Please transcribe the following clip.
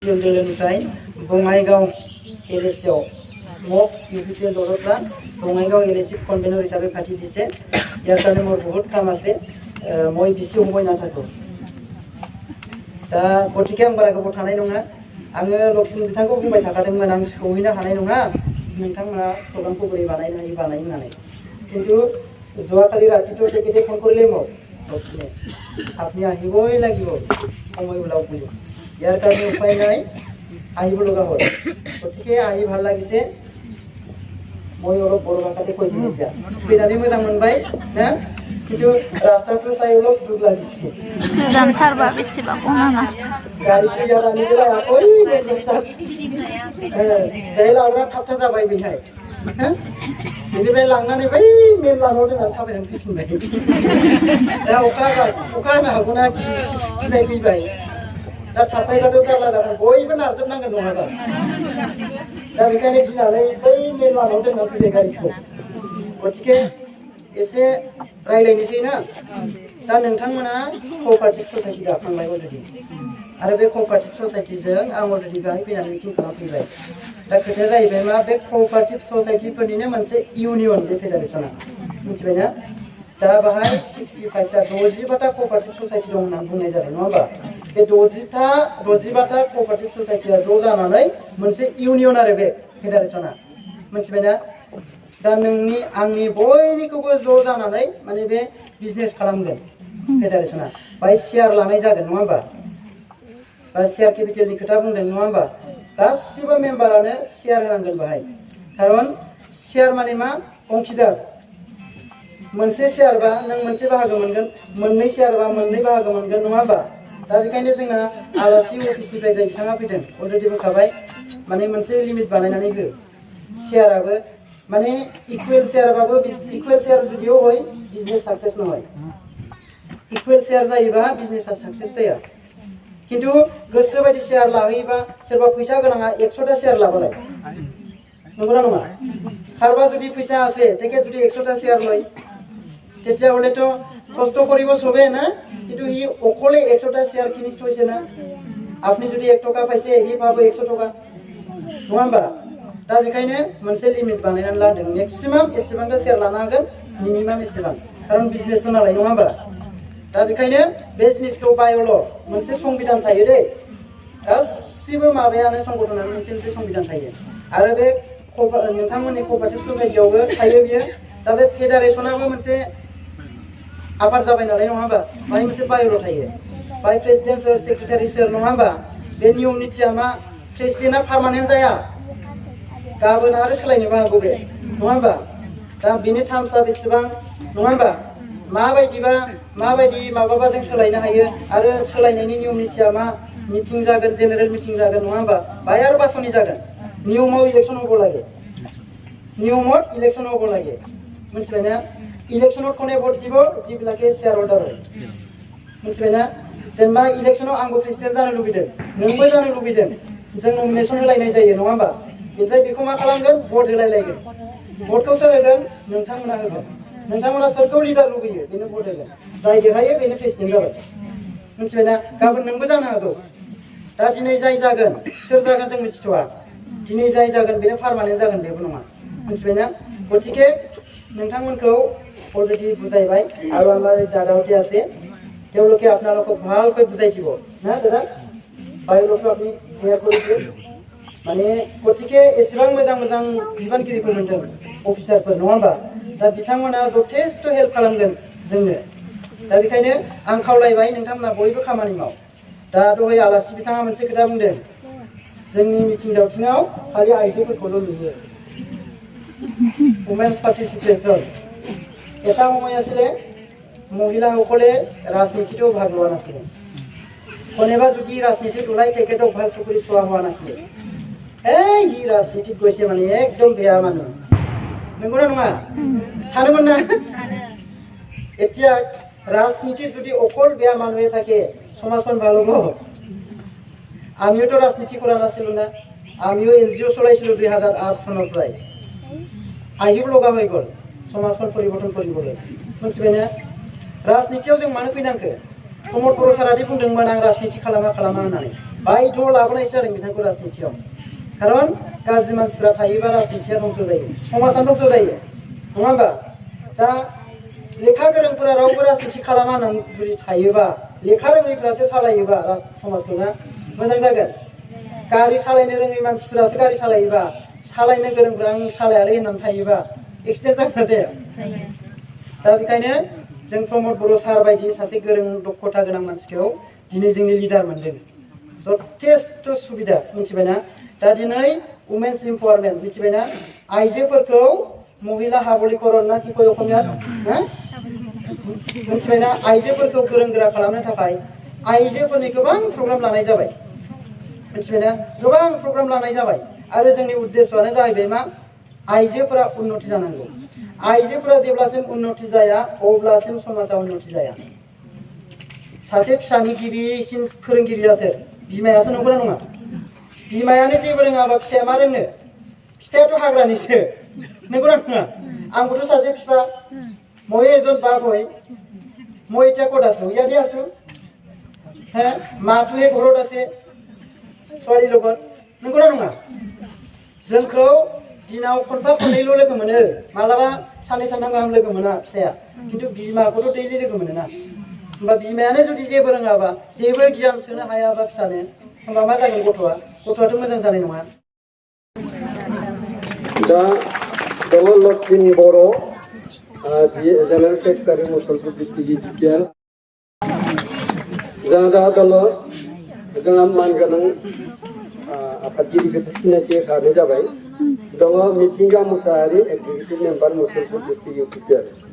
दोलोनिफ्राय बङाइगाव एलएसिआव मक UPPL दलफ्रा Bongaigaon LAC convener हिसाबै फाथि दिसे यार कारणे मोर बहुत काम আছে মই बिसि हमबाय नाथारगौ दा गतिके आं बारा गोबाव थानाय नङा आङो लक्ष्मी बिथांखौ बुंबाय थाखादोंमोन आं सौहैनो हानाय नङा नोंथांमोना प्रग्रामखौ बोरै बानायनो हायो बानाय होननानै किन्तु যোৱাকালি ৰাতিটো তেখেতে ফোন কৰিলে মোক লক্ষ্মীয়ে আপুনি আহিবই লাগিব সময় ওলাওক বুলি यार कारणे उपाय নাই আহিব লগা হ'ল গতিকে আহি ভাল লাগিছে মই অলপ বড় ভাষাতে কৈ দিম এতিয়া ফেনালি मोजां मोनबाय ना কিন্তু রাস্তাটো চাই অলপ দুখ লাগিছে गोजानथारबा बेसेबा गनाङा गारिखौ जानानैबो आखै रास्ता लांग्रा थाबथा जाबाय बेहाय बेनिफ्राय लांनानै बै मेन लामायाव दोननानै थाबायनानै फैफिनबाय दा अखा हानो हागौना गिनाय फैबाय दा थाबथायबाथ' जारला जागोन बयबो नारजोबनांगोन नङाबा दा बेखायनो गिनानै बै मेन लामायाव दोननानै फैबाय गारिखौ गतिके एसे रायलायनोसै ना दा नोंथांमोना क'अपारेटिभ ससाइटि दाखांबाय अलरेडि आरो बे क'अपारेटिभ ससाइटिजों आं अलरेडि बेहाय फैनानै मिटिं खालामफैबाय दा खोथाया जाहैबाय मा बे क'अपारेटिभ ससाइटिफोरनिनो मोनसे इउनियन बे फेडारेसना मिथिबायना दा बाहाय 65टा 60बाटा क'अपारेटिभ ससाइटि दं होननानै बुंनाय जादों नङा होमबा बे 60बाटा क'अपारेटिभ ससाइटिया ज' जानानै मोनसे इउनियन आरो बे फेडारेसना मिथिबायना दा नोंनि आंनि बयनिखौबो ज' जानानै माने बे बिजनेस खालामगोन फेडारेसना बाय शेयार लानाय जागोन नङा होमबा बा शेयार केपिटेलनि खोथा बुंदों नङा होमबा गासिबो मेम्बारानो शेयार होनांगोन बाहाय खारन शेयार माने मा अंखिदार मोनसे शेयार बा नों मोनसे बाहागो मोनगोन मोननै शेयार बा मोननै बाहागो मोनगोन नङा होमबा दा बेखायनो जोंना आलासि अफिसनिफ्राय जाय बिथाङा फैदों अलरेडि बुंखाबाय माने मोनसे लिमिट बानायनानै हो शेयाराबो माने इकुवेल शेयारबाबो इकुवेल शेयार जुदिও হয় बिजनेस सक्सेस নহয় इकुवेल शेयार जायोबा बिजनेसा सक्सेस जाया किन्तु गोसो बायदि शेयार लाहैयोबा सोरबा फैसा गोनाङा 100टा शेयार लाबालाय नंगौना नङा কারবা যদি পয়সা আছে তেকে যদি 100টা শেয়ার লয় তেতিয়া হলে তো কষ্ট কৰিব সবে না কিন্তু ই অকলে 100টা শেয়ার কিনিছ হইছে না আপনি যদি 1 টাকা পাইছে ই পাবো 100 টাকা नङा होमबा दा बेखायनो मोनसे लिमिट बानायनानै लादों मेक्सिमाम एसेबांটা শেয়াर लानो हागोन मिनिमाम एसेबां खारन बिजनेस नालाय नङा होमबा दा बेखायनो बे जिनिसखौ बायolo मोनसे संबिधान थायो दे गासिबो माबायानो संगठनानो मोनसे संबिधान थायो आरो बे नोंथांमोननि क'अपारेटिभ ससाइटियावबो थायो बियो दा बे फेडारेसनाबो मोनसे आफाद जाबाय नालाय नङा होमबा बाहाय मोनसे बायल' थायो बाहाय प्रेसिडेन्ट सोर सेक्रेटारि सोर नङा होमबा बे नियम निथिया मा प्रेसिडेन्टआ पार्मानेन्ट जाया गाबोन आरो सोलायनोबो हागौ बे नङा होमबा दा बेनि टार्मसा बेसेबां नङा होमबा माबायदि माबाबा जों सोलायनो हायो आरो सोलायनायनि नियम निथिया मा मिटिं जागोन जेनेरेल मिटिं जागोन नङा होमबा बाहाय आरो बासनि जागोन नियमाव इलेक्शन होबो लागे नियमत इलेक्शन होबो लागे मिथिबायना इलेक्शनाव कोने भोट দিব जिबिलाके शेयार होल्डार হয় मिथिबायना जेनेबा इलेक्शनाव आंबो प्रेसिडेन्ट जानो लुबैदों नोंबो जानो लुबैदों जों नमिनेशन होलायनाय जायो नङा होमबा बेनिफ्राय बेखौ मा खालामगोन भोट होलायलायगोन भोटखौ सोर होगोन नोंथांमोना होगोन नोंथांमोना सोरखौ लिडार लुबैयो बेनो भोट होगोन जाय देरहायो बेनो प्रेसिडेन्ट जाबाय मिथिबायना गाबोन नोंबो जानो हागौ दा दिनै जाय जागोन सोर जागोन जों मिथिथ'आ दिनै जाय जागोन बेनो पार्मानेन्ट जागोन बेबो नङा मिथिबायना गतिके नोंथांमोनखौ অলরেডি বুঝাইবাই আর আমার দাদাওটি আছে তেওঁলোকে আপোনালোকক ভালকৈ বুজাই দিব না দাদা বায়ুলটো আপনি ক্লিয়ার কৰি দিও মানে গতিকে এसेबां मोजां बिबानगिरिफोर मोनदों अफिसारफोर नङा होमबा दा बिथांमोना जथेस्थ हेल्प खालामगोन जोंनो दा बेखायनो आं खावलायबाय नोंथांमोना बयबो खामानि माव दा दहाय आलासि बिथाङा मोनसे खोथा बुंदों जोंनि मिटिं दावथिङाव खालि आइजोफोरखौल' नुयो वुमेन्स पार्टिसिपेशन এটা সময় আসলে মহিলাসকলে ৰাজনীতিতো ভাগ লোৱা নাছিল কোনেবা যদি ৰাজনীতিত ওলাই তেখেতক ভাল চকুৰি চোৱা হোৱা নাছিল ই ৰাজনীতিত গৈছে মানে একদম বেয়া মানুহ নংগোনা নङा সানোমন না এতিয়া ৰাজনীতিত যদি অকল বেয়া মানুহে থাকে সমাজখন ভাল হ'ব আমিও তো ৰাজনীতি কৰা নাছিলো না আমিও এনজিও চলাইছিলো 2008 চনৰ পৰাই আহিব লগা হৈ গ'ল समाजखौ परिवर्तन কৰিবলৈ मिथिबायना राजनीतियाव जों मानो फैनांखो प्रमद बर' सारादि बुंदोंमोन आं राजनीति खालामा होननानै बायद' लाबोनायसो जादों बिथांखौ राजनितियाव खारन गाज्रि मानसिफ्रा थायोबा राजनितिया दंस' जायो समाजा दंस' जायो नङा होमबा दा लेखा गोरोंफोरा रावबो राजनिति खालामा होननानै जुदि थायोबा लेखा रोङैफ्रासो सालायोबा समाजखौ ना मोजां जागोन गारि सालायनो रोङै मानसिफोरासो गारि सालायोबा सालायनो गोरोंफ्रा आं सालायालै होननानै थायोबा एक्सिडेन्ट जागोन जाया दा बेखायनो जों प्रमद बर' सार बायदि सासे गोरों दक्षता गोनां मानसिखौ दिनै जोंनि लिडार मोनदों जथेस्थ' सुबिदा मिथिबायना दा दिनै वुमेन्स इम्पावारमेन्ट मिथिबायना आइजोफोरखौ महिला हाबलिकरन ना कि कय अखमिया ना मिथिबायना आइजोफोरखौ गोरों गोरा खालामनो थाखाय आइजोफोरनि गोबां प्रग्राम लानाय जाबाय मिथिबायना गोबां प्रग्राम लानाय जाबाय आरो जोंनि उद्देश्यआनो जाहैबाय मा आइजोफोरा उन्नति जानांगौ आइजोफोरा जेब्लासिम उन्नति जाया अब्लासिम समाजा उन्नति जाया सासे फिसानि गिबिसिन फोरोंगिरिया सोर बिमायासो नंगौना नङा बिमायानो जेबो रोङाबा फिसाया मा रोंनो फिफायाथ' हाग्रानिसो नंगौना नङा आंबोथ' सासे फिफा মই এজন বাপ হয় মই এতিয়া ক'ত আছো ইয়াতে আছো হে মাটোৱে ঘৰত আছে ছোৱালীৰ লগত नंगौना नङा जोंखौ दिनाव खनफा खननैल' लोगो मोनो मालाबा साननै सानथाम गाहाम लोगो मोना फिसाया खिन्थु बिमाखौथ' दैलि लोगो मोनो ना होमबा बिमायानो जुदि जेबो रोङाबा जेबो गियान सोनो हायाबा फिसानो होमबा मा जागोन गथ'आथ' मोजां जानाय नङा दा दङ लक्ष्मि बर' general secretary Musalpur district education जोंहा दङ जोंहा मानगोनां आफादगिरिखौ सिनायथि होखानाय जाबाय दङ मिथिंगा Mushahary executive member Musalpur district education